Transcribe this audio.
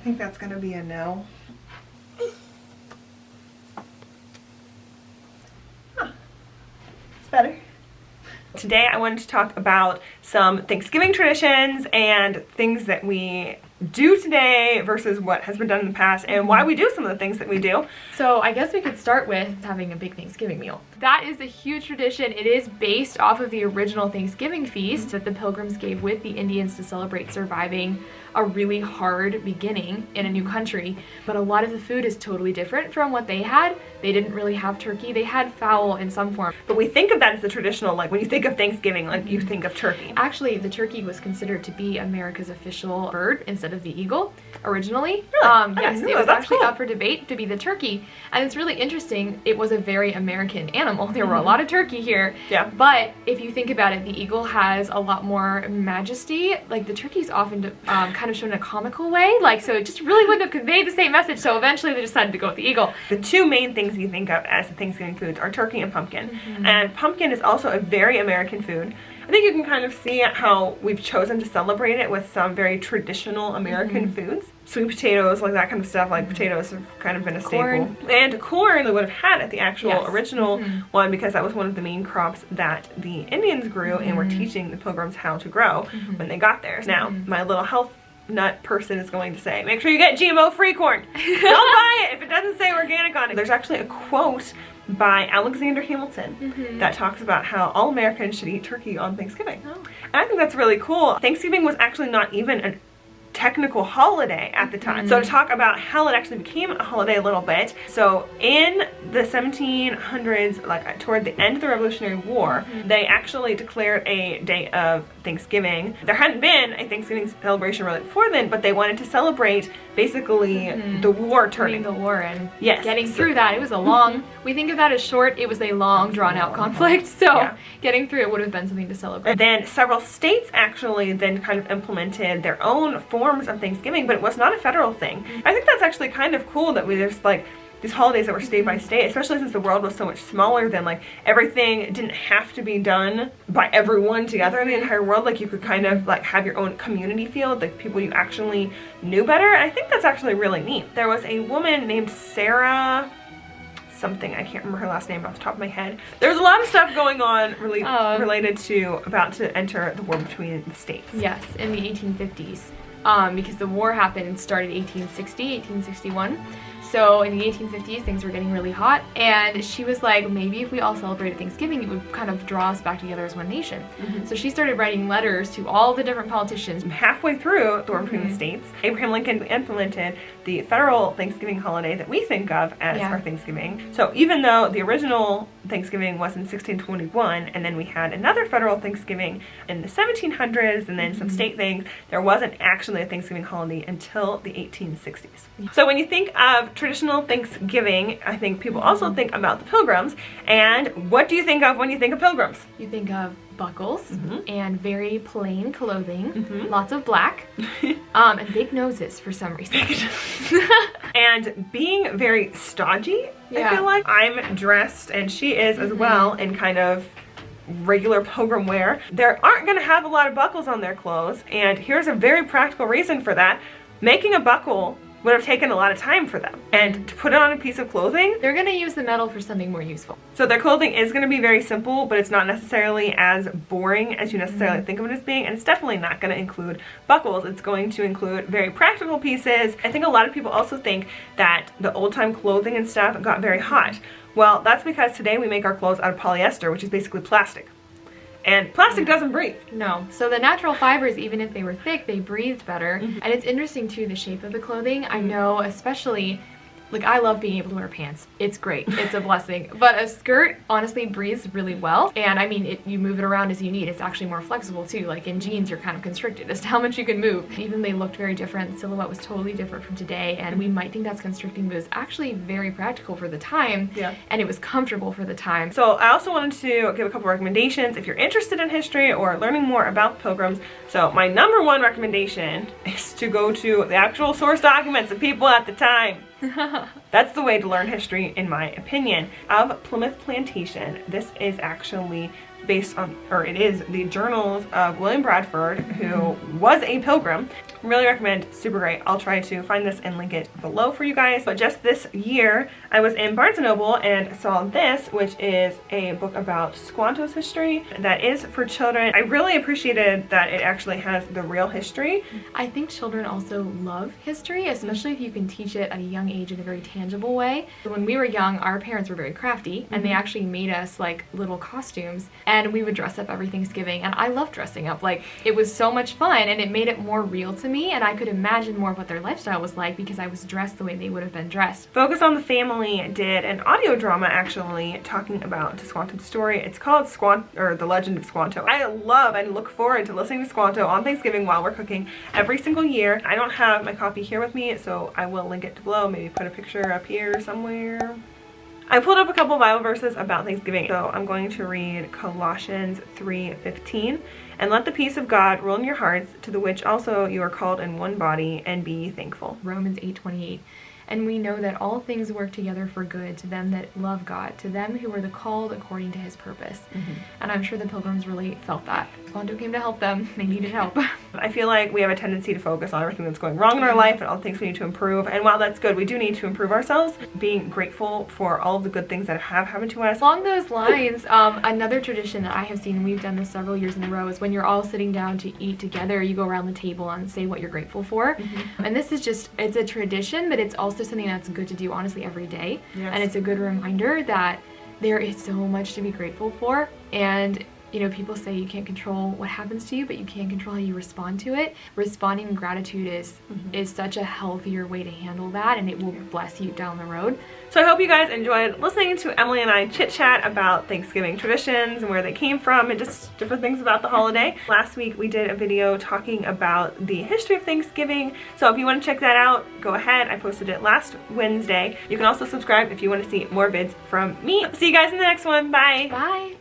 think that's gonna be a no. Huh. It's better. Today I wanted to talk about some Thanksgiving traditions and things that we do today versus what has been done in the past and why we do some of the things that we do. So I guess we could start with having a big Thanksgiving meal. That is a huge tradition. It is based off of the original Thanksgiving feast that the Pilgrims gave with the Indians to celebrate surviving a really hard beginning in a new country. But a lot of the food is totally different from what they had. They didn't really have turkey. They had fowl in some form. But we think of that as the traditional, like when you think of Thanksgiving, like you think of turkey. Actually, the turkey was considered to be America's official bird instead of the eagle originally. Really? Yes, it was actually up for debate to be the turkey. And it's really interesting. It was a very American animal. There were a lot of turkey here. Yeah. But if you think about it, the eagle has a lot more majesty. Like the turkey's often kind of shown in a comical way. Like, so it just really wouldn't have conveyed the same message. So eventually they decided to go with the eagle. The two main things you think of as the Thanksgiving foods are turkey and pumpkin. And pumpkin is also a very American food. I think you can kind of see how we've chosen to celebrate it with some very traditional American foods. Sweet potatoes, like that kind of stuff, like potatoes have kind of been a staple. And corn they would have had at the actual original one because that was one of the main crops that the Indians grew and were teaching the Pilgrims how to grow when they got there. Now, my little health nut person is going to say, make sure you get GMO-free corn. Don't buy it if it doesn't say organic on it. There's actually a quote by Alexander Hamilton that talks about how all Americans should eat turkey on Thanksgiving. And I think that's really cool. Thanksgiving was actually not even a technical holiday at the time. So to talk about how it actually became a holiday a little bit. So in the 1700s, like toward the end of the Revolutionary War, they actually declared a day of Thanksgiving. There hadn't been a Thanksgiving celebration really before then, but they wanted to celebrate basically the war turning. The war and yes, getting through that. It was a long, we think of that as short, it was a long drawn out conflict. So getting through it would have been something to celebrate. And then several states actually then kind of implemented their own forms of Thanksgiving, but it was not a federal thing. I think that's actually kind of cool that there's like these holidays that were state by state, especially since the world was so much smaller than like everything didn't have to be done by everyone together in the entire world. Like you could kind of like have your own community feel, like people you actually knew better. And I think that's actually really neat. There was a woman named Sarah something, I can't remember her last name off the top of my head. There's a lot of stuff going on really related to about to enter the war between the states. Yes, in the 1850s. Because the war happened and started 1860, 1861. So in the 1850s, things were getting really hot, and she was like, maybe if we all celebrated Thanksgiving, it would kind of draw us back together as one nation. So she started writing letters to all the different politicians. Halfway through the war between the states, Abraham Lincoln implemented the federal Thanksgiving holiday that we think of as our Thanksgiving. So even though the original Thanksgiving was in 1621, and then we had another federal Thanksgiving in the 1700s, and then some state things, there wasn't actually a Thanksgiving holiday until the 1860s. So when you think of traditional Thanksgiving, I think people also think about the Pilgrims. And what do you think of when you think of Pilgrims? You think of buckles and very plain clothing, lots of black, and big noses for some reason. And being very stodgy, I feel like. I'm dressed, and she is as well, in kind of regular pilgrim wear. They aren't going to have a lot of buckles on their clothes, and here's a very practical reason for that. Making a buckle would have taken a lot of time for them, and to put it on a piece of clothing, they're going to use the metal for something more useful. So their clothing is going to be very simple, but it's not necessarily as boring as you necessarily think of it as being, and it's definitely not going to include buckles. It's going to include very practical pieces. I think a lot of people also think that the old-time clothing and stuff got very hot. Well, that's because today we make our clothes out of polyester, which is basically plastic. And plastic doesn't breathe. No. So the natural fibers, even if they were thick, they breathed better. And it's interesting too, the shape of the clothing. I know, especially, like, I love being able to wear pants. It's great. It's a blessing. But a skirt honestly breathes really well. And I mean, you move it around as you need. It's actually more flexible too. Like in jeans, you're kind of constricted as to how much you can move. Even they looked very different. The silhouette was totally different from today. And we might think that's constricting, but it was actually very practical for the time. And it was comfortable for the time. So I also wanted to give a couple recommendations if you're interested in history or learning more about the Pilgrims. So my number one recommendation is to go to the actual source documents of people at the time. That's the way to learn history, in my opinion. Of Plymouth Plantation, this is actually based on, or it is the journals of William Bradford, who was a pilgrim. Really recommend, super great. I'll try to find this and link it below for you guys. But just this year, I was in Barnes & Noble and saw this, which is a book about Squanto's history that is for children. I really appreciated that it actually has the real history. I think children also love history, especially if you can teach it at a young age in a very tangible way. When we were young, our parents were very crafty, and they actually made us like little costumes, and we would dress up every Thanksgiving, and I loved dressing up. Like, it was so much fun, and it made it more real to me, and I could imagine more of what their lifestyle was like because I was dressed the way they would have been dressed. Focus on the Family did an audio drama actually talking about Squanto's story. It's called The Legend of Squanto. I love and look forward to listening to Squanto on Thanksgiving while we're cooking every single year. I don't have my copy here with me, so I will link it below, maybe put a picture up here somewhere. I pulled up a couple Bible verses about Thanksgiving, so I'm going to read Colossians 3:15. And let the peace of God rule in your hearts, to the which also you are called in one body, and be ye thankful. Romans 8:28. And we know that all things work together for good to them that love God, to them who are the called according to his purpose. And I'm sure the pilgrims really felt that. Squanto came to help them. They needed help. I feel like we have a tendency to focus on everything that's going wrong in our life and all the things we need to improve. And while that's good, we do need to improve ourselves, being grateful for all of the good things that have happened to us. Along those lines, another tradition that I have seen, and we've done this several years in a row, is when you're all sitting down to eat together, you go around the table and say what you're grateful for. And this is just, it's a tradition, but it's also something that's good to do honestly every day. And it's a good reminder that there is so much to be grateful for. And you know, people say you can't control what happens to you, but you can control how you respond to it. Responding in gratitude is such a healthier way to handle that, and it will bless you down the road. So I hope you guys enjoyed listening to Emily and I chit-chat about Thanksgiving traditions and where they came from and just different things about the holiday. Last week we did a video talking about the history of Thanksgiving, so if you want to check that out, go ahead. I posted it last Wednesday. You can also subscribe if you want to see more vids from me. See you guys in the next one. Bye! Bye!